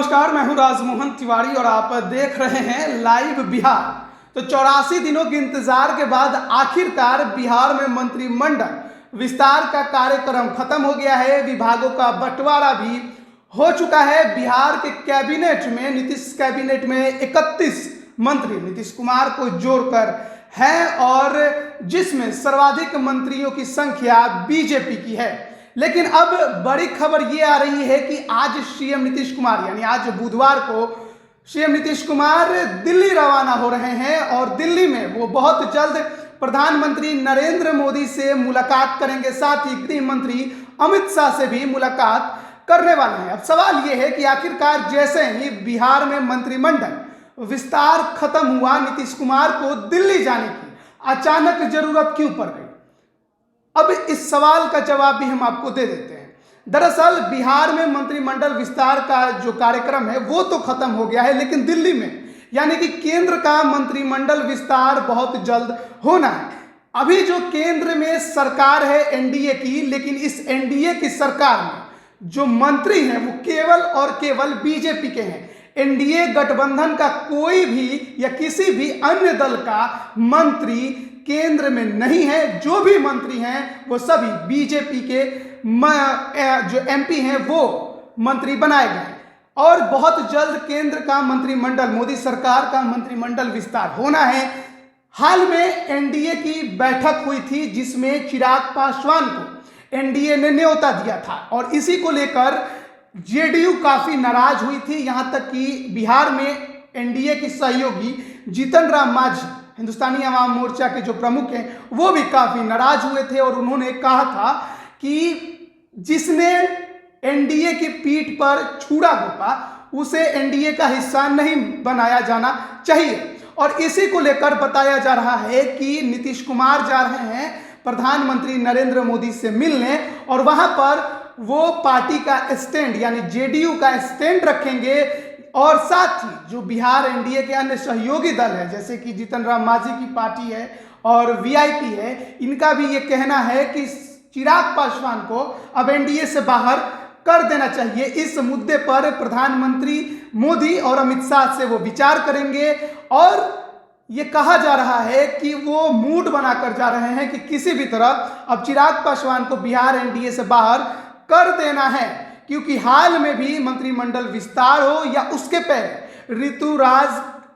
नमस्कार, मैं हूं राजमोहन तिवारी और आप देख रहे हैं लाइव बिहार। तो 84 दिनों के इंतजार के बाद आखिरकार बिहार में मंत्रिमंडल विस्तार का कार्यक्रम खत्म हो गया है। विभागों का बंटवारा भी हो चुका है। बिहार के कैबिनेट में, नीतीश कैबिनेट में 31 मंत्री नीतीश कुमार को जोड़कर हैं और जिसमें सर्वाधिक मंत्रियों की संख्या बीजेपी की है। लेकिन अब बड़ी खबर ये आ रही है कि आज सीएम नीतीश कुमार यानी आज बुधवार को सीएम नीतीश कुमार दिल्ली रवाना हो रहे हैं और दिल्ली में वो बहुत जल्द प्रधानमंत्री नरेंद्र मोदी से मुलाकात करेंगे। साथ ही गृह मंत्री अमित शाह से भी मुलाकात करने वाले हैं। अब सवाल ये है कि आखिरकार जैसे ही बिहार में मंत्रिमंडल विस्तार खत्म हुआ, नीतीश कुमार को दिल्ली जाने की अचानक जरूरत क्यों पड़ गई? अब इस सवाल का जवाब भी हम आपको दे देते हैं। दरअसल बिहार में मंत्रिमंडल विस्तार का जो कार्यक्रम है वो तो खत्म हो गया है, लेकिन दिल्ली में यानी कि केंद्र का मंत्रिमंडल विस्तार बहुत जल्द होना है। अभी जो केंद्र में सरकार है एनडीए की, लेकिन इस एनडीए की सरकार में जो मंत्री हैं वो केवल और केवल बीजेपी के हैं। एनडीए गठबंधन का कोई भी या किसी भी अन्य दल का मंत्री केंद्र में नहीं है। जो भी मंत्री हैं वो सभी बीजेपी के जो एमपी हैं वो मंत्री बनाए गए और बहुत जल्द केंद्र का मंत्रिमंडल, मोदी सरकार का मंत्रिमंडल विस्तार होना है। हाल में एनडीए की बैठक हुई थी जिसमें चिराग पासवान को एनडीए ने न्योता दिया था और इसी को लेकर जेडीयू काफी नाराज हुई थी। यहां तक कि बिहार में एनडीए की सहयोगी जीतन राम मांझी, हिंदुस्तानी अवाम मोर्चा के जो प्रमुख हैं, वो भी काफी नाराज हुए थे और उन्होंने कहा था कि जिसने एनडीए की पीठ पर छुरा घोंपा उसे एनडीए का हिस्सा नहीं बनाया जाना चाहिए। और इसी को लेकर बताया जा रहा है कि नीतीश कुमार जा रहे हैं प्रधानमंत्री नरेंद्र मोदी से मिलने और वहां पर वो पार्टी का स्टैंड यानी जेडीयू का स्टैंड रखेंगे और साथ ही जो बिहार एनडीए के अन्य सहयोगी दल है जैसे कि जीतन राम मांझी की पार्टी है और वीआईपी है, इनका भी ये कहना है कि चिराग पासवान को अब एनडीए से बाहर कर देना चाहिए। इस मुद्दे पर प्रधानमंत्री मोदी और अमित शाह से वो विचार करेंगे और ये कहा जा रहा है कि वो मूड बनाकर जा रहे हैं कि किसी भी तरह अब चिराग पासवान को बिहार एनडीए से बाहर कर देना है, क्योंकि हाल में भी मंत्रिमंडल विस्तार हो या उसके पहले ऋतुराज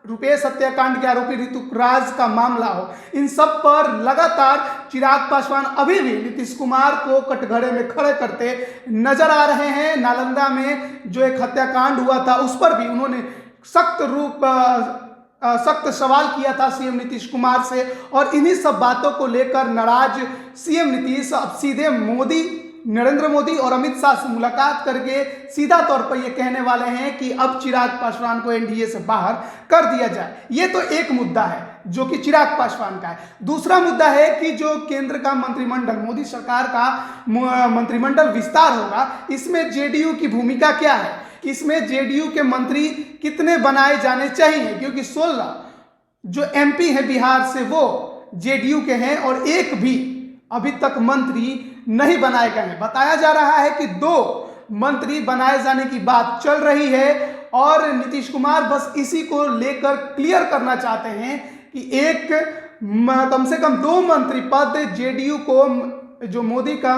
रुपेश हत्याकांड के आरोपी ऋतुराज का मामला हो, इन सब पर लगातार चिराग पासवान अभी भी नीतीश कुमार को कटघरे में खड़े करते नजर आ रहे हैं। नालंदा में जो एक हत्याकांड हुआ था उस पर भी उन्होंने सख्त सवाल किया था सीएम नीतीश कुमार से और इन्हीं सब बातों को लेकर नाराज सीएम नीतीश अब सीधे नरेंद्र मोदी और अमित शाह से मुलाकात करके सीधा तौर पर यह कहने वाले हैं कि अब चिराग पासवान को एनडीए से बाहर कर दिया जाए। ये तो एक मुद्दा है जो कि चिराग पासवान का है। दूसरा मुद्दा है कि जो केंद्र का मंत्रिमंडल, मोदी सरकार का मंत्रिमंडल विस्तार होगा, इसमें जेडीयू की भूमिका क्या है, इसमें जेडीयू के मंत्री कितने बनाए जाने चाहिए, क्योंकि 16 जो एमपी है बिहार से वो जेडीयू के हैं और एक भी अभी तक मंत्री नहीं बनाए गए हैं। बताया जा रहा है कि 2 मंत्री बनाए जाने की बात चल रही है और नीतीश कुमार बस इसी को लेकर क्लियर करना चाहते हैं कि एक कम से कम 2 मंत्री पद जेडीयू को जो मोदी का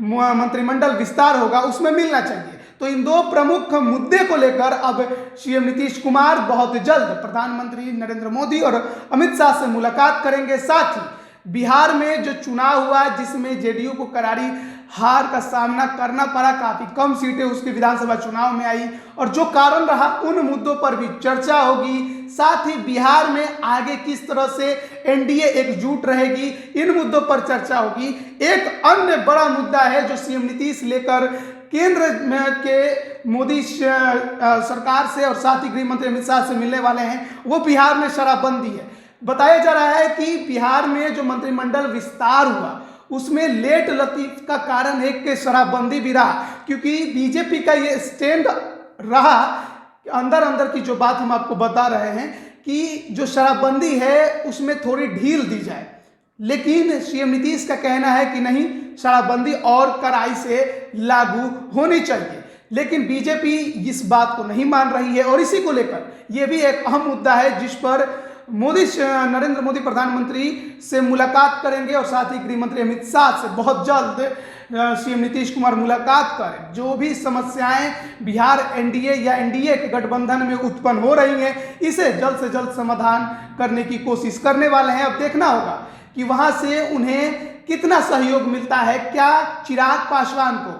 मंत्रिमंडल विस्तार होगा उसमें मिलना चाहिए। तो इन 2 प्रमुख मुद्दे को लेकर अब सीएम नीतीश कुमार बहुत जल्द प्रधानमंत्री नरेंद्र मोदी और अमित शाह से मुलाकात करेंगे। साथ ही बिहार में जो चुनाव हुआ जिसमें जेडीयू को करारी हार का सामना करना पड़ा, काफी कम सीटें उसके विधानसभा चुनाव में आई और जो कारण रहा उन मुद्दों पर भी चर्चा होगी। साथ ही बिहार में आगे किस तरह से एनडीए एकजुट रहेगी, इन मुद्दों पर चर्चा होगी। एक अन्य बड़ा मुद्दा है जो सीएम नीतीश लेकर केंद्र में के मोदी सरकार से और साथ ही गृह मंत्री अमित शाह से मिलने वाले हैं, वो बिहार में शराबबंदी है। बताया जा रहा है कि बिहार में जो मंत्रिमंडल विस्तार हुआ उसमें लेट लतीफ का कारण है कि शराबबंदी भी रहा, क्योंकि बीजेपी का ये स्टैंड रहा। अंदर की जो बात हम आपको बता रहे हैं कि जो शराबबंदी है उसमें थोड़ी ढील दी जाए, लेकिन सीएम नीतीश का कहना है कि नहीं, शराबबंदी और कड़ाई से लागू होनी चाहिए। लेकिन बीजेपी इस बात को नहीं मान रही है और इसी को लेकर यह भी एक अहम मुद्दा है जिस पर नरेंद्र मोदी प्रधानमंत्री से मुलाकात करेंगे और साथ ही गृह मंत्री अमित शाह से बहुत जल्द सीएम नीतीश कुमार मुलाकात कर जो भी समस्याएं बिहार एनडीए या एनडीए के गठबंधन में उत्पन्न हो रही हैं इसे जल्द से जल्द समाधान करने की कोशिश करने वाले हैं। अब देखना होगा कि वहां से उन्हें कितना सहयोग मिलता है। क्या चिराग पासवान को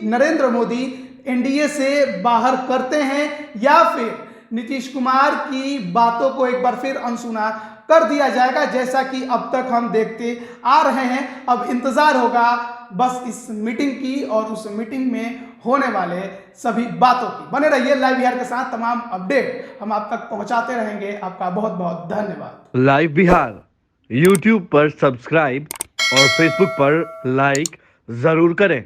नरेंद्र मोदी एनडीए से बाहर करते हैं या फिर नीतीश कुमार की बातों को एक बार फिर अनसुना कर दिया जाएगा, जैसा कि अब तक हम देखते आ रहे हैं। अब इंतजार होगा बस इस मीटिंग की और उस मीटिंग में होने वाले सभी बातों की। बने रहिए लाइव बिहार के साथ, तमाम अपडेट हम आप तक पहुंचाते रहेंगे। आपका बहुत बहुत धन्यवाद। लाइव बिहार यूट्यूब पर सब्सक्राइब और फेसबुक पर लाइक जरूर करें।